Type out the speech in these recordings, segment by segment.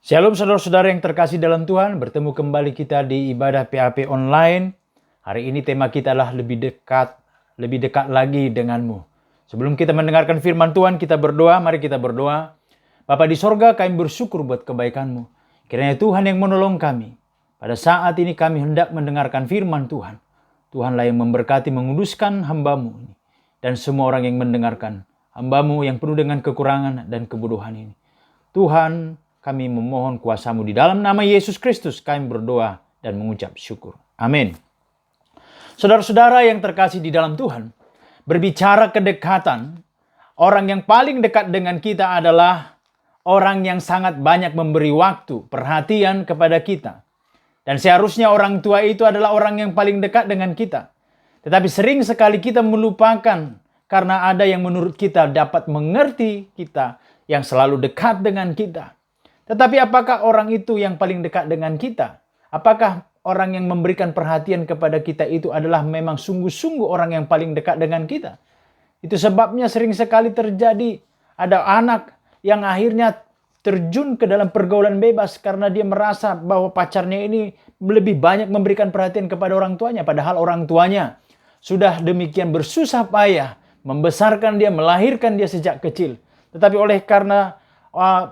Shalom saudara-saudara yang terkasih dalam Tuhan, bertemu kembali kita di ibadah PAP online. Hari ini tema kita adalah lebih dekat lagi denganmu. Sebelum kita mendengarkan firman Tuhan, kita berdoa, mari kita berdoa. Bapa di sorga, kami bersyukur buat kebaikan-Mu. Kiranya Tuhan yang menolong kami. Pada saat ini kami hendak mendengarkan firman Tuhan. Tuhanlah yang memberkati, menguduskan hamba-Mu ini. Dan semua orang yang mendengarkan hamba-Mu yang penuh dengan kekurangan dan kebodohan ini. Tuhan, kami memohon kuasa-Mu di dalam nama Yesus Kristus. Kami berdoa dan mengucap syukur. Amin. Saudara-saudara yang terkasih di dalam Tuhan, berbicara kedekatan, orang yang paling dekat dengan kita adalah orang yang sangat banyak memberi waktu, perhatian kepada kita. Dan seharusnya orang tua itu adalah orang yang paling dekat dengan kita. Tetapi sering sekali kita melupakan karena ada yang menurut kita dapat mengerti kita, yang selalu dekat dengan kita. Tetapi apakah orang itu yang paling dekat dengan kita? Apakah orang yang memberikan perhatian kepada kita itu adalah memang sungguh-sungguh orang yang paling dekat dengan kita? Itu sebabnya sering sekali terjadi ada anak yang akhirnya terjun ke dalam pergaulan bebas karena dia merasa bahwa pacarnya ini lebih banyak memberikan perhatian kepada orang tuanya. Padahal orang tuanya sudah demikian bersusah payah membesarkan dia, melahirkan dia sejak kecil. Tetapi oleh karena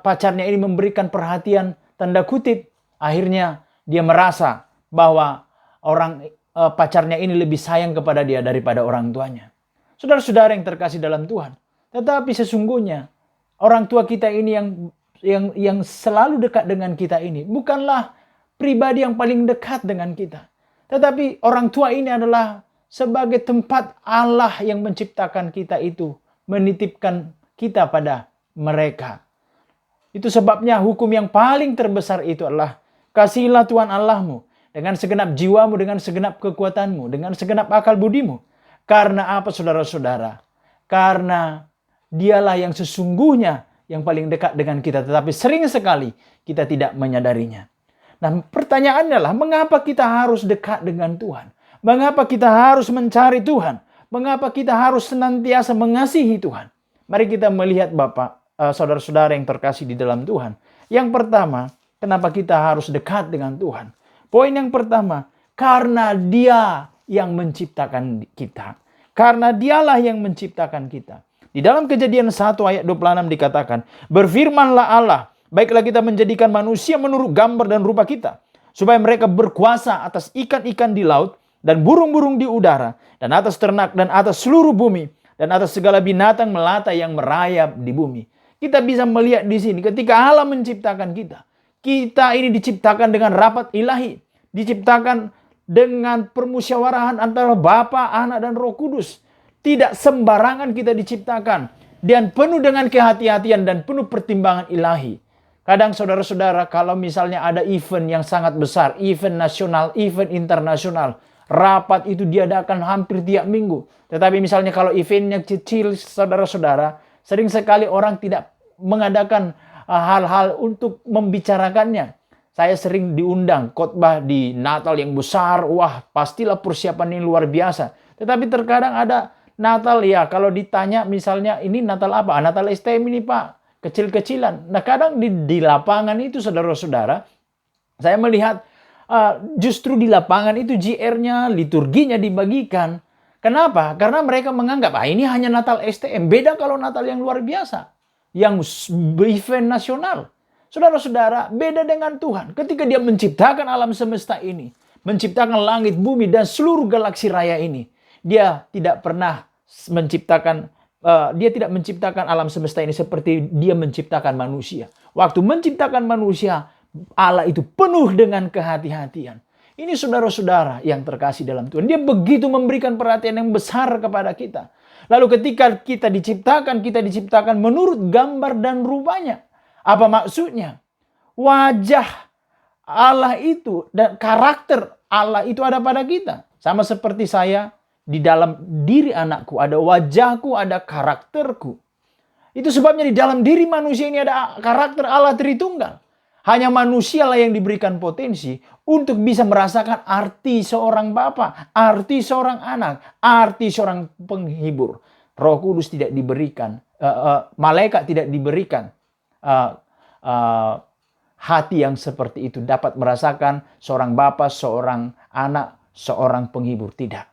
pacarnya ini memberikan perhatian tanda kutip, akhirnya dia merasa bahwa pacarnya ini lebih sayang kepada dia daripada orang tuanya. Saudara-saudara yang terkasih dalam Tuhan, tetapi sesungguhnya orang tua kita ini yang selalu dekat dengan kita ini bukanlah pribadi yang paling dekat dengan kita. Tetapi orang tua ini adalah sebagai tempat Allah yang menciptakan kita itu menitipkan kita pada mereka. Itu sebabnya hukum yang paling terbesar itu adalah kasihilah Tuhan Allahmu dengan segenap jiwamu, dengan segenap kekuatanmu, dengan segenap akal budimu. Karena apa saudara-saudara? Karena dialah yang sesungguhnya yang paling dekat dengan kita. Tetapi sering sekali kita tidak menyadarinya. Nah, pertanyaannya adalah mengapa kita harus dekat dengan Tuhan? Mengapa kita harus mencari Tuhan? Mengapa kita harus senantiasa mengasihi Tuhan? Mari kita melihat saudara-saudara yang terkasih di dalam Tuhan. Yang pertama, kenapa kita harus dekat dengan Tuhan? Poin yang pertama, karena Dia yang menciptakan kita. Karena Dialah yang menciptakan kita. Di dalam Kejadian 1 ayat 26 dikatakan, berfirmanlah Allah, baiklah kita menjadikan manusia menurut gambar dan rupa kita, supaya mereka berkuasa atas ikan-ikan di laut, dan burung-burung di udara, dan atas ternak, dan atas seluruh bumi, dan atas segala binatang melata yang merayap di bumi. Kita bisa melihat di sini ketika Allah menciptakan kita. Kita ini diciptakan dengan rapat ilahi. Diciptakan dengan permusyawarahan antara Bapa, Anak, dan Roh Kudus. Tidak sembarangan kita diciptakan. Dan penuh dengan kehati-hatian dan penuh pertimbangan ilahi. Kadang saudara-saudara kalau misalnya ada event yang sangat besar. Event nasional, event internasional. Rapat itu diadakan hampir tiap minggu. Tetapi misalnya kalau eventnya kecil saudara-saudara. Sering sekali orang tidak mengadakan hal-hal untuk membicarakannya. Saya sering diundang khotbah di Natal yang besar. Wah, pastilah persiapan ini luar biasa. Tetapi terkadang ada Natal ya, kalau ditanya misalnya ini Natal apa? Natal STM ini Pak, kecil-kecilan. Nah kadang di lapangan itu saudara-saudara, saya melihat justru di lapangan itu JR-nya, liturginya dibagikan. Kenapa? Karena mereka menganggap, ini hanya Natal STM. Beda kalau Natal yang luar biasa. Yang event nasional. Saudara-saudara, beda dengan Tuhan. Ketika Dia menciptakan alam semesta ini. Menciptakan langit, bumi, dan seluruh galaksi raya ini. Dia tidak pernah Dia tidak menciptakan alam semesta ini seperti Dia menciptakan manusia. Waktu menciptakan manusia, Allah itu penuh dengan kehati-hatian. Ini saudara-saudara yang terkasih dalam Tuhan. Dia begitu memberikan perhatian yang besar kepada kita. Lalu ketika kita diciptakan menurut gambar dan rupanya. Apa maksudnya? Wajah Allah itu dan karakter Allah itu ada pada kita. Sama seperti saya, di dalam diri anakku ada wajahku, ada karakterku. Itu sebabnya di dalam diri manusia ini ada karakter Allah Tritunggal. Hanya manusialah yang diberikan potensi untuk bisa merasakan arti seorang bapa, arti seorang anak, arti seorang penghibur. Roh Kudus tidak diberikan, malaikat tidak diberikan hati yang seperti itu dapat merasakan seorang bapa, seorang anak, seorang penghibur. Tidak.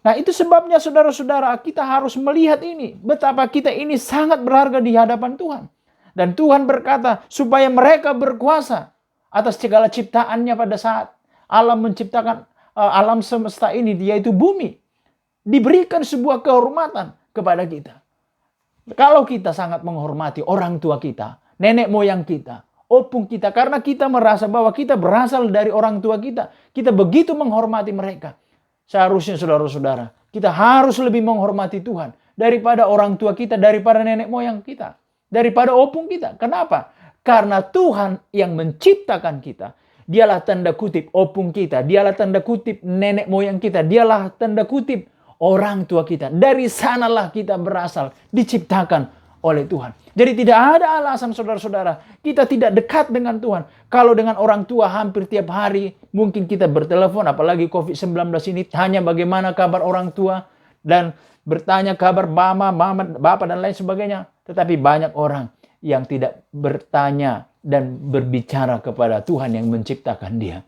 Nah, itu sebabnya saudara-saudara, kita harus melihat ini. Betapa kita ini sangat berharga di hadapan Tuhan. Dan Tuhan berkata supaya mereka berkuasa atas segala ciptaannya pada saat Allah menciptakan alam semesta ini, yaitu bumi. Diberikan sebuah kehormatan kepada kita. Kalau kita sangat menghormati orang tua kita, nenek moyang kita, opung kita, karena kita merasa bahwa kita berasal dari orang tua kita, kita begitu menghormati mereka. Seharusnya saudara-saudara, kita harus lebih menghormati Tuhan daripada orang tua kita, daripada nenek moyang kita, daripada opung kita. Kenapa? Karena Tuhan yang menciptakan kita. Dialah tanda kutip opung kita, dialah tanda kutip nenek moyang kita, dialah tanda kutip orang tua kita. Dari sanalah kita berasal, diciptakan oleh Tuhan. Jadi tidak ada alasan saudara-saudara kita tidak dekat dengan Tuhan. Kalau dengan orang tua hampir tiap hari mungkin kita bertelepon, apalagi COVID-19 ini, tanya bagaimana kabar orang tua dan bertanya kabar mama, bapak dan lain sebagainya. Tetapi banyak orang yang tidak bertanya dan berbicara kepada Tuhan yang menciptakan dia.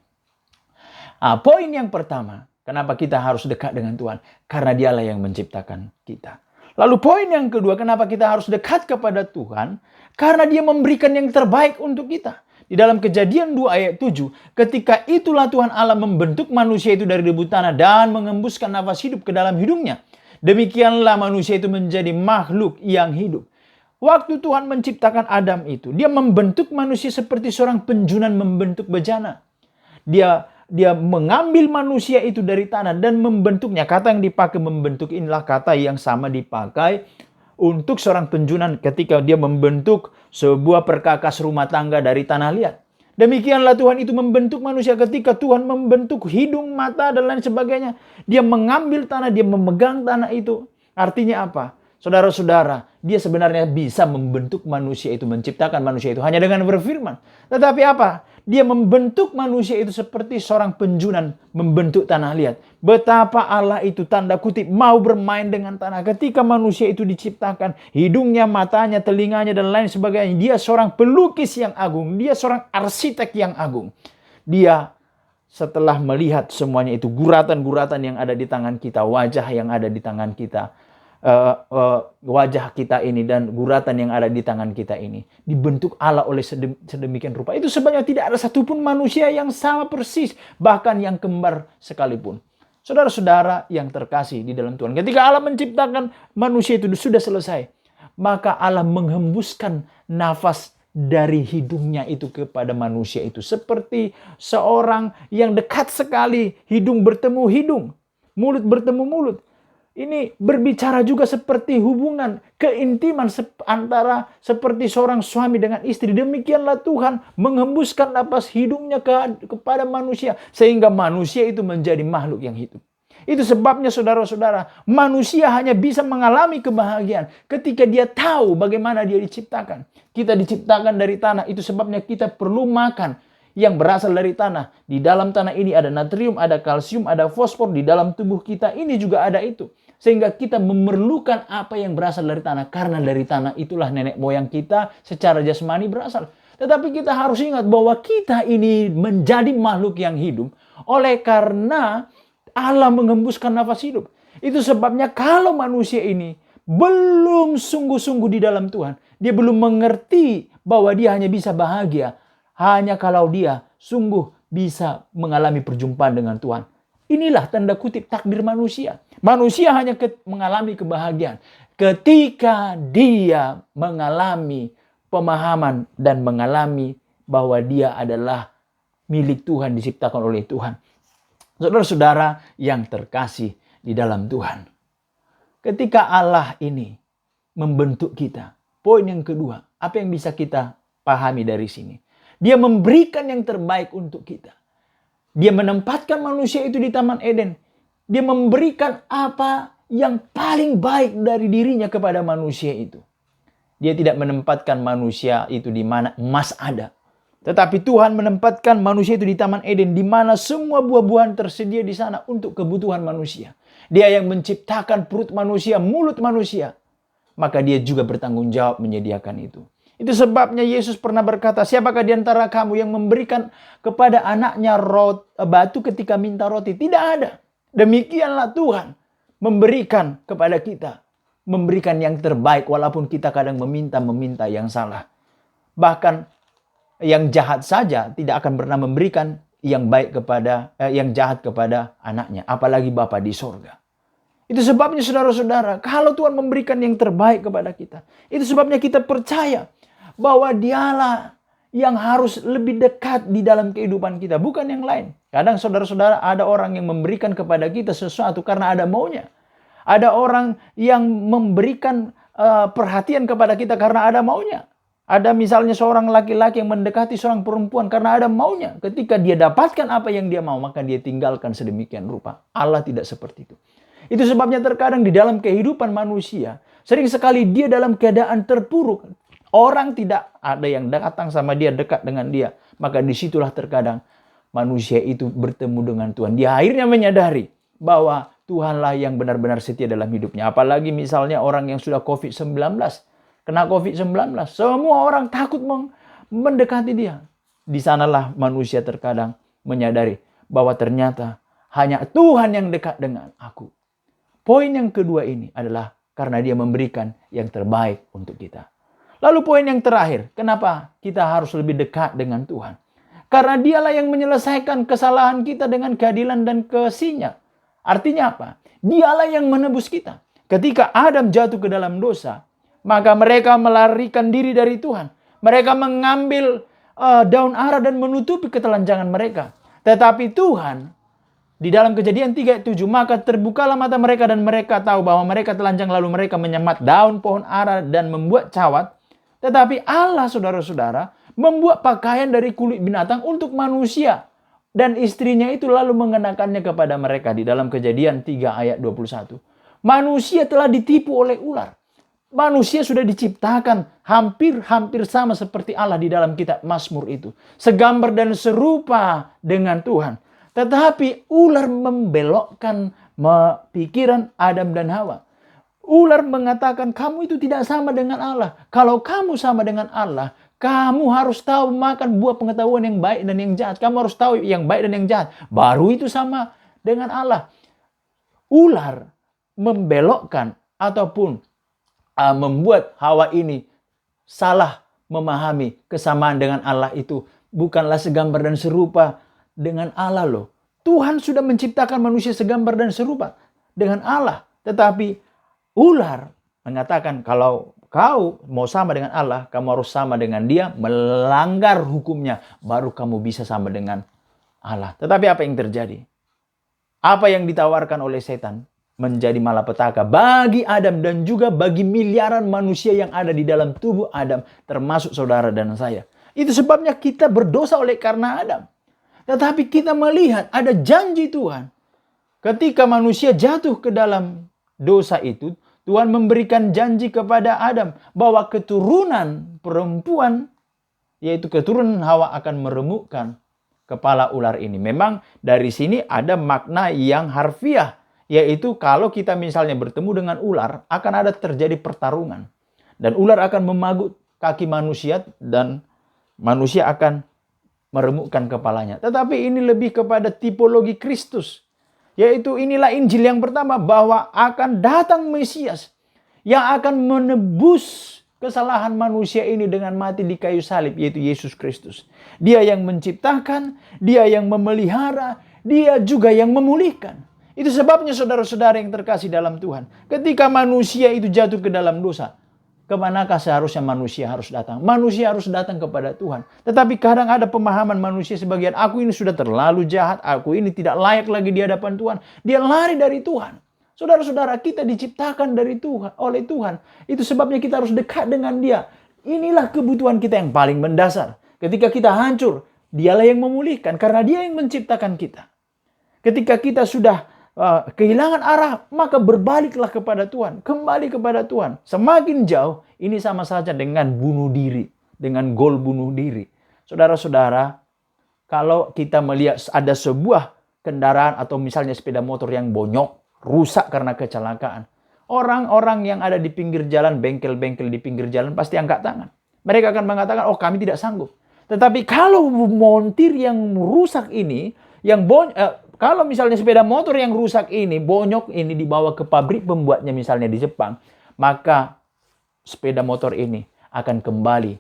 Poin yang pertama, kenapa kita harus dekat dengan Tuhan? Karena dialah yang menciptakan kita. Lalu poin yang kedua, kenapa kita harus dekat kepada Tuhan? Karena dia memberikan yang terbaik untuk kita. Di dalam Kejadian 2 ayat 7, ketika itulah Tuhan Allah membentuk manusia itu dari debu tanah dan mengembuskan nafas hidup ke dalam hidungnya. Demikianlah manusia itu menjadi makhluk yang hidup. Waktu Tuhan menciptakan Adam itu, dia membentuk manusia seperti seorang penjunan membentuk bejana. Dia mengambil manusia itu dari tanah dan membentuknya. Kata yang dipakai membentuk inilah kata yang sama dipakai untuk seorang penjunan ketika dia membentuk sebuah perkakas rumah tangga dari tanah liat. Demikianlah Tuhan itu membentuk manusia ketika Tuhan membentuk hidung, mata, dan lain sebagainya. Dia mengambil tanah, dia memegang tanah itu. Artinya apa? Saudara-saudara, dia sebenarnya bisa membentuk manusia itu, menciptakan manusia itu hanya dengan berfirman. Tetapi apa? Dia membentuk manusia itu seperti seorang penjunan membentuk tanah liat. Betapa Allah itu tanda kutip mau bermain dengan tanah. Ketika manusia itu diciptakan, hidungnya, matanya, telinganya, dan lain sebagainya. Dia seorang pelukis yang agung. Dia seorang arsitek yang agung. Dia setelah melihat semuanya itu, guratan-guratan yang ada di tangan kita, wajah yang ada di tangan kita, wajah kita ini dan guratan yang ada di tangan kita ini dibentuk Allah oleh sedemikian rupa. Itu sebabnya tidak ada satupun manusia yang sama persis, bahkan yang kembar sekalipun. Saudara-saudara yang terkasih di dalam Tuhan, ketika Allah menciptakan manusia itu sudah selesai, maka Allah menghembuskan nafas dari hidungnya itu kepada manusia itu, seperti seorang yang dekat sekali, hidung bertemu hidung, mulut bertemu mulut. Ini berbicara juga seperti hubungan keintiman antara seperti seorang suami dengan istri. Demikianlah Tuhan menghembuskan napas hidungnya kepada manusia. Sehingga manusia itu menjadi makhluk yang hidup. Itu sebabnya saudara-saudara, manusia hanya bisa mengalami kebahagiaan ketika dia tahu bagaimana dia diciptakan. Kita diciptakan dari tanah. Itu sebabnya kita perlu makan yang berasal dari tanah. Di dalam tanah ini ada natrium, ada kalsium, ada fosfor. Di dalam tubuh kita ini juga ada itu. Sehingga kita memerlukan apa yang berasal dari tanah. Karena dari tanah itulah nenek moyang kita secara jasmani berasal. Tetapi kita harus ingat bahwa kita ini menjadi makhluk yang hidup oleh karena Allah menghembuskan nafas hidup. Itu sebabnya kalau manusia ini belum sungguh-sungguh di dalam Tuhan, dia belum mengerti bahwa dia hanya bisa bahagia hanya kalau dia sungguh bisa mengalami perjumpaan dengan Tuhan. Inilah tanda kutip takdir manusia. Manusia hanya mengalami kebahagiaan ketika dia mengalami pemahaman dan mengalami bahwa dia adalah milik Tuhan, diciptakan oleh Tuhan. Saudara-saudara yang terkasih di dalam Tuhan, ketika Allah ini membentuk kita, poin yang kedua, apa yang bisa kita pahami dari sini? Dia memberikan yang terbaik untuk kita. Dia menempatkan manusia itu di Taman Eden. Dia memberikan apa yang paling baik dari dirinya kepada manusia itu. Dia tidak menempatkan manusia itu di mana emas ada. Tetapi Tuhan menempatkan manusia itu di Taman Eden, di mana semua buah-buahan tersedia di sana untuk kebutuhan manusia. Dia yang menciptakan perut manusia, mulut manusia. Maka dia juga bertanggung jawab menyediakan itu. Itu sebabnya Yesus pernah berkata, siapakah di antara kamu yang memberikan kepada anaknya batu ketika minta roti? Tidak ada. Demikianlah Tuhan memberikan kepada kita. Memberikan yang terbaik walaupun kita kadang meminta yang salah. Bahkan yang jahat saja tidak akan pernah memberikan yang jahat kepada anaknya. Apalagi Bapa di sorga. Itu sebabnya saudara-saudara, kalau Tuhan memberikan yang terbaik kepada kita, itu sebabnya kita percaya bahwa Dialah yang harus lebih dekat di dalam kehidupan kita, bukan yang lain. Kadang saudara-saudara, ada orang yang memberikan kepada kita sesuatu karena ada maunya. Ada orang yang memberikan perhatian kepada kita karena ada maunya. Ada misalnya seorang laki-laki yang mendekati seorang perempuan karena ada maunya. Ketika dia dapatkan apa yang dia mau, maka dia tinggalkan sedemikian rupa. Allah tidak seperti itu. Itu sebabnya terkadang di dalam kehidupan manusia, sering sekali dia dalam keadaan terpuruk. Orang tidak ada yang datang sama dia, dekat dengan dia. Maka disitulah terkadang manusia itu bertemu dengan Tuhan. Dia akhirnya menyadari bahwa Tuhanlah yang benar-benar setia dalam hidupnya. Apalagi misalnya orang yang sudah COVID-19. Kena COVID-19. Semua orang takut mendekati dia. Di sanalah manusia terkadang menyadari bahwa ternyata hanya Tuhan yang dekat dengan aku. Poin yang kedua ini adalah karena dia memberikan yang terbaik untuk kita. Lalu poin yang terakhir, kenapa kita harus lebih dekat dengan Tuhan? Karena Dialah yang menyelesaikan kesalahan kita dengan keadilan dan kasih-Nya. Artinya apa? Dialah yang menebus kita. Ketika Adam jatuh ke dalam dosa, maka mereka melarikan diri dari Tuhan. Mereka mengambil daun ara dan menutupi ketelanjangan mereka. Tetapi Tuhan, di dalam Kejadian 3:7, maka terbukalah mata mereka dan mereka tahu bahwa mereka telanjang, lalu mereka menyemat daun pohon ara dan membuat cawat. Tetapi Allah, saudara-saudara, membuat pakaian dari kulit binatang untuk manusia. Dan istrinya itu lalu mengenakannya kepada mereka. Di dalam Kejadian 3 ayat 21. Manusia telah ditipu oleh ular. Manusia sudah diciptakan hampir sama seperti Allah di dalam kitab Mazmur itu. Segambar dan serupa dengan Tuhan. Tetapi ular membelokkan pikiran Adam dan Hawa. Ular mengatakan kamu itu tidak sama dengan Allah. Kalau kamu sama dengan Allah, kamu harus tahu makan buah pengetahuan yang baik dan yang jahat. Kamu harus tahu yang baik dan yang jahat. Baru itu sama dengan Allah. Ular membelokkan ataupun membuat Hawa ini salah memahami kesamaan dengan Allah itu bukanlah segambar dan serupa dengan Allah loh. Tuhan sudah menciptakan manusia segambar dan serupa dengan Allah. Tetapi ular mengatakan kalau kau mau sama dengan Allah, kamu harus sama dengan Dia, melanggar hukumnya, baru kamu bisa sama dengan Allah. Tetapi apa yang terjadi? Apa yang ditawarkan oleh setan menjadi malapetaka bagi Adam dan juga bagi miliaran manusia yang ada di dalam tubuh Adam, termasuk saudara dan saya. Itu sebabnya kita berdosa oleh karena Adam. Tetapi kita melihat ada janji Tuhan. Ketika manusia jatuh ke dalam dosa itu, Tuhan memberikan janji kepada Adam bahwa keturunan perempuan, yaitu keturunan Hawa, akan meremukkan kepala ular ini. Memang dari sini ada makna yang harfiah, yaitu kalau kita misalnya bertemu dengan ular, akan ada terjadi pertarungan. Dan ular akan memagut kaki manusia dan manusia akan meremukkan kepalanya. Tetapi ini lebih kepada tipologi Kristus. Yaitu inilah Injil yang pertama, bahwa akan datang Mesias yang akan menebus kesalahan manusia ini dengan mati di kayu salib, yaitu Yesus Kristus. Dia yang menciptakan, Dia yang memelihara, Dia juga yang memulihkan. Itu sebabnya saudara-saudara yang terkasih dalam Tuhan, ketika manusia itu jatuh ke dalam dosa, kemanakah seharusnya manusia harus datang? Manusia harus datang kepada Tuhan. Tetapi kadang ada pemahaman manusia sebagian, aku ini sudah terlalu jahat, aku ini tidak layak lagi di hadapan Tuhan. Dia lari dari Tuhan. Saudara-saudara, kita diciptakan dari Tuhan, oleh Tuhan. Itu sebabnya kita harus dekat dengan Dia. Inilah kebutuhan kita yang paling mendasar. Ketika kita hancur, Dialah yang memulihkan karena Dia yang menciptakan kita. Ketika kita sudah kehilangan arah, maka berbaliklah kepada Tuhan. Kembali kepada Tuhan. Semakin jauh, ini sama saja dengan bunuh diri. Dengan gol bunuh diri. Saudara-saudara, kalau kita melihat ada sebuah kendaraan atau misalnya sepeda motor yang bonyok, rusak karena kecelakaan. Orang-orang yang ada di pinggir jalan, bengkel-bengkel di pinggir jalan pasti angkat tangan. Mereka akan mengatakan, oh kami tidak sanggup. Tetapi kalau montir yang rusak ini, kalau misalnya sepeda motor yang rusak ini, bonyok ini dibawa ke pabrik pembuatnya misalnya di Jepang, maka sepeda motor ini akan kembali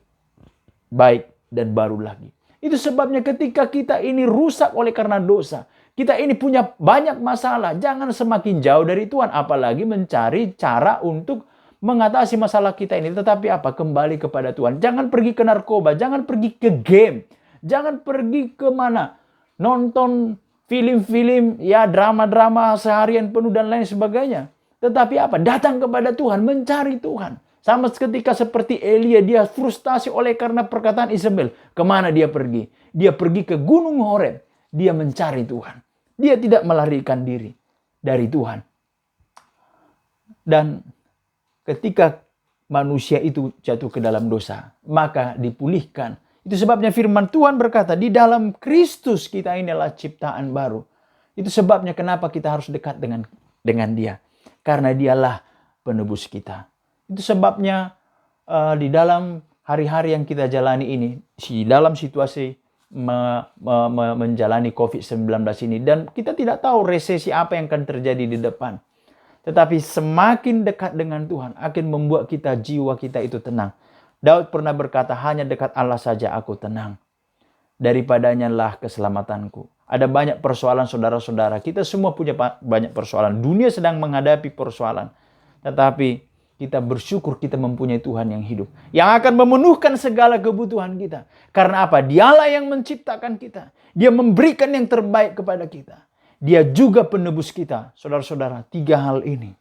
baik dan baru lagi. Itu sebabnya ketika kita ini rusak oleh karena dosa, kita ini punya banyak masalah, jangan semakin jauh dari Tuhan, apalagi mencari cara untuk mengatasi masalah kita ini. Tetapi apa? Kembali kepada Tuhan. Jangan pergi ke narkoba, jangan pergi ke game, jangan pergi ke mana? Nonton film-film, ya drama-drama seharian penuh dan lain sebagainya. Tetapi apa? Datang kepada Tuhan, mencari Tuhan. Sama ketika seperti Elia, dia frustasi oleh karena perkataan Isabel. Kemana dia pergi? Dia pergi ke Gunung Horeb. Dia mencari Tuhan. Dia tidak melarikan diri dari Tuhan. Dan ketika manusia itu jatuh ke dalam dosa, maka dipulihkan. Itu sebabnya firman Tuhan berkata, di dalam Kristus kita inilah ciptaan baru. Itu sebabnya kenapa kita harus dekat dengan Dia. Karena Dialah penebus kita. Itu sebabnya di dalam hari-hari yang kita jalani ini, dalam situasi menjalani COVID-19 ini, dan kita tidak tahu resesi apa yang akan terjadi di depan. Tetapi semakin dekat dengan Tuhan akan membuat jiwa kita itu tenang. Daud pernah berkata, hanya dekat Allah saja aku tenang. Daripadanya lah keselamatanku. Ada banyak persoalan saudara-saudara. Kita semua punya banyak persoalan. Dunia sedang menghadapi persoalan. Tetapi kita bersyukur kita mempunyai Tuhan yang hidup. Yang akan memenuhkan segala kebutuhan kita. Karena apa? Dialah yang menciptakan kita. Dia memberikan yang terbaik kepada kita. Dia juga penebus kita. Saudara-saudara, 3 hal ini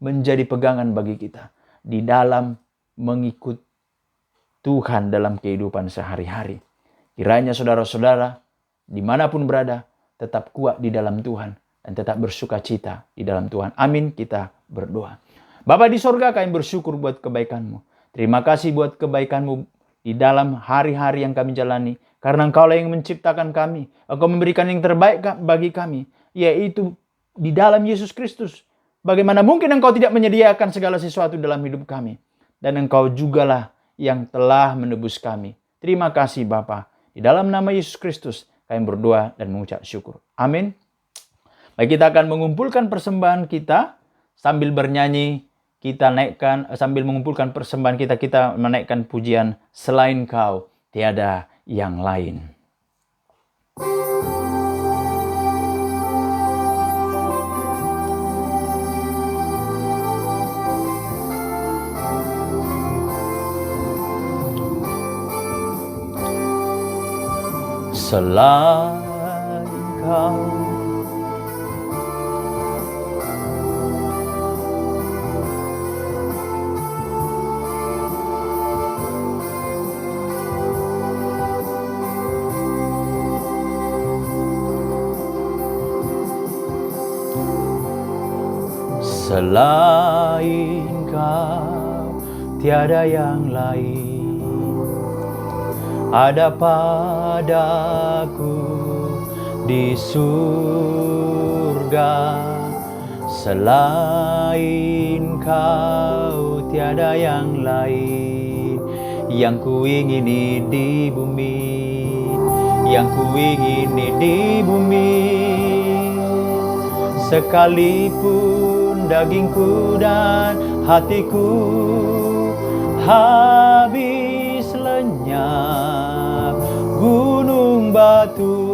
menjadi pegangan bagi kita. Di dalam mengikut Tuhan dalam kehidupan sehari-hari. Kiranya saudara-saudara, dimanapun berada, tetap kuat di dalam Tuhan. Dan tetap bersuka cita di dalam Tuhan. Amin, kita berdoa. Bapa di sorga, kami bersyukur buat kebaikan-Mu. Terima kasih buat kebaikan-Mu di dalam hari-hari yang kami jalani. Karena Engkau lah yang menciptakan kami. Engkau memberikan yang terbaik bagi kami. Yaitu di dalam Yesus Kristus. Bagaimana mungkin Engkau tidak menyediakan segala sesuatu dalam hidup kami. Dan Engkau jugalah yang telah menebus kami. Terima kasih Bapa. Di dalam nama Yesus Kristus, kami berdoa dan mengucap syukur. Amin. Baik, kita akan mengumpulkan persembahan kita sambil bernyanyi. Kita naikkan, sambil mengumpulkan persembahan kita menaikkan pujian, selain Kau tiada yang lain. Selain Kau selain Kau tiada yang lain. Ada padaku di surga. Selain Kau tiada yang lain. Yang kuingini di bumi, yang kuingini di bumi. Sekalipun dagingku dan hatiku habis lenyap, gunung batuku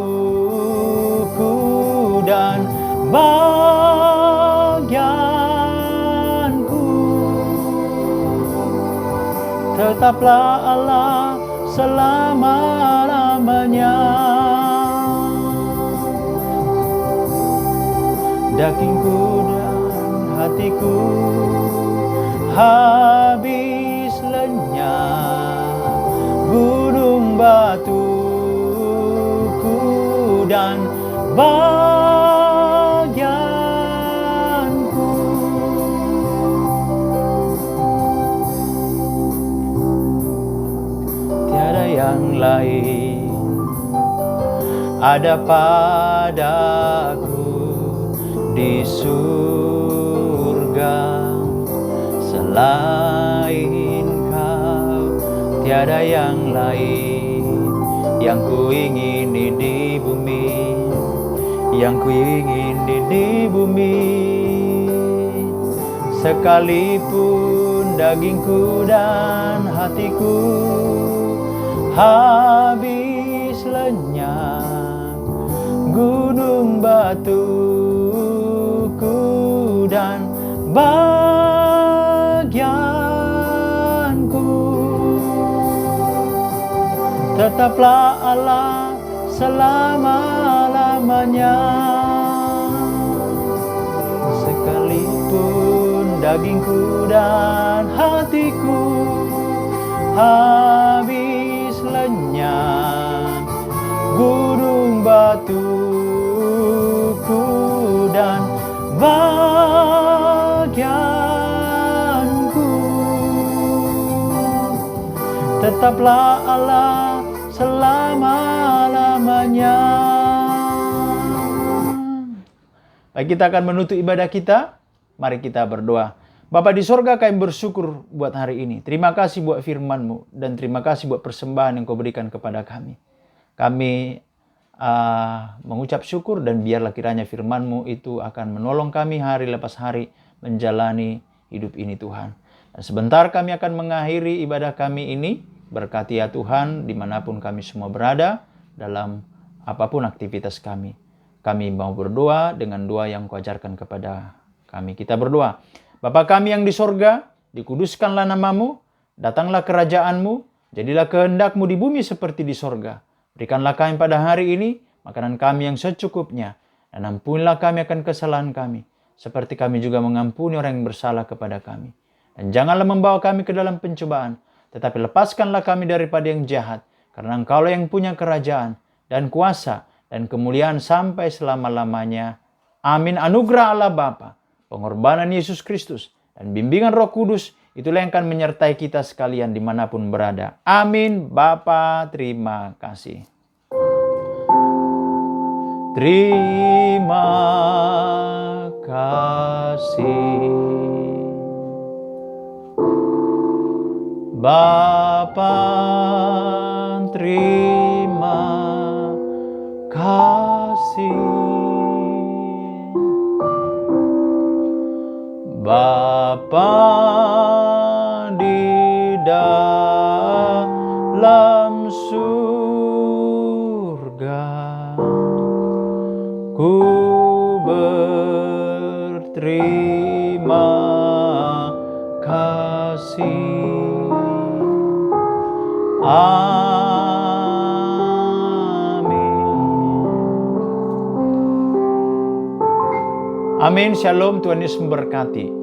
dan bagianku, tetaplah Allah selama-lamanya. Dagingku dan hatiku habis lenyap, gunung batuku dan bagianku, tiada yang lain. Ada padaku di surga. Selain Kau tiada yang lain yang ku ingini di bumi, yang ku ingini di bumi. Sekalipun dagingku dan hatiku habis lenyap, gunung batuku dan bagianku, tetaplah Allah selama-lamanya. Sekalipun dagingku dan hatiku habis lenyap, gunung batuku dan bagianku, tetaplah Allah selama-lamanya. Baik, kita akan menutup ibadah kita. Mari kita berdoa. Bapa di sorga, kami bersyukur buat hari ini. Terima kasih buat firman-Mu dan terima kasih buat persembahan yang Kau berikan kepada kami. Kami mengucap syukur dan biarlah kiranya firman-Mu itu akan menolong kami hari lepas hari menjalani hidup ini Tuhan. Dan sebentar kami akan mengakhiri ibadah kami ini. Berkati ya Tuhan dimanapun kami semua berada dalam apapun aktivitas kami. Kami mau berdoa dengan doa yang Kau ajarkan kepada kami. Kita berdoa. Bapa kami yang di sorga, dikuduskanlah nama-Mu, datanglah kerajaan-Mu, jadilah kehendak-Mu di bumi seperti di sorga. Berikanlah kami pada hari ini makanan kami yang secukupnya, dan ampunilah kami akan kesalahan kami, seperti kami juga mengampuni orang yang bersalah kepada kami. Dan janganlah membawa kami ke dalam pencobaan, tetapi lepaskanlah kami daripada yang jahat, karena Engkaulah yang punya kerajaan dan kuasa dan kemuliaan sampai selama-lamanya. Amin. Anugerah Allah Bapa, pengorbanan Yesus Kristus, dan bimbingan Roh Kudus, itulah yang akan menyertai kita sekalian dimanapun berada. Amin. Bapa, terima kasih. Terima kasih. Bapa, terima kasih. Bapa di dalam surga, ku berterima kasih. Amin. Amin. Shalom. Tuhan Yesus memberkati.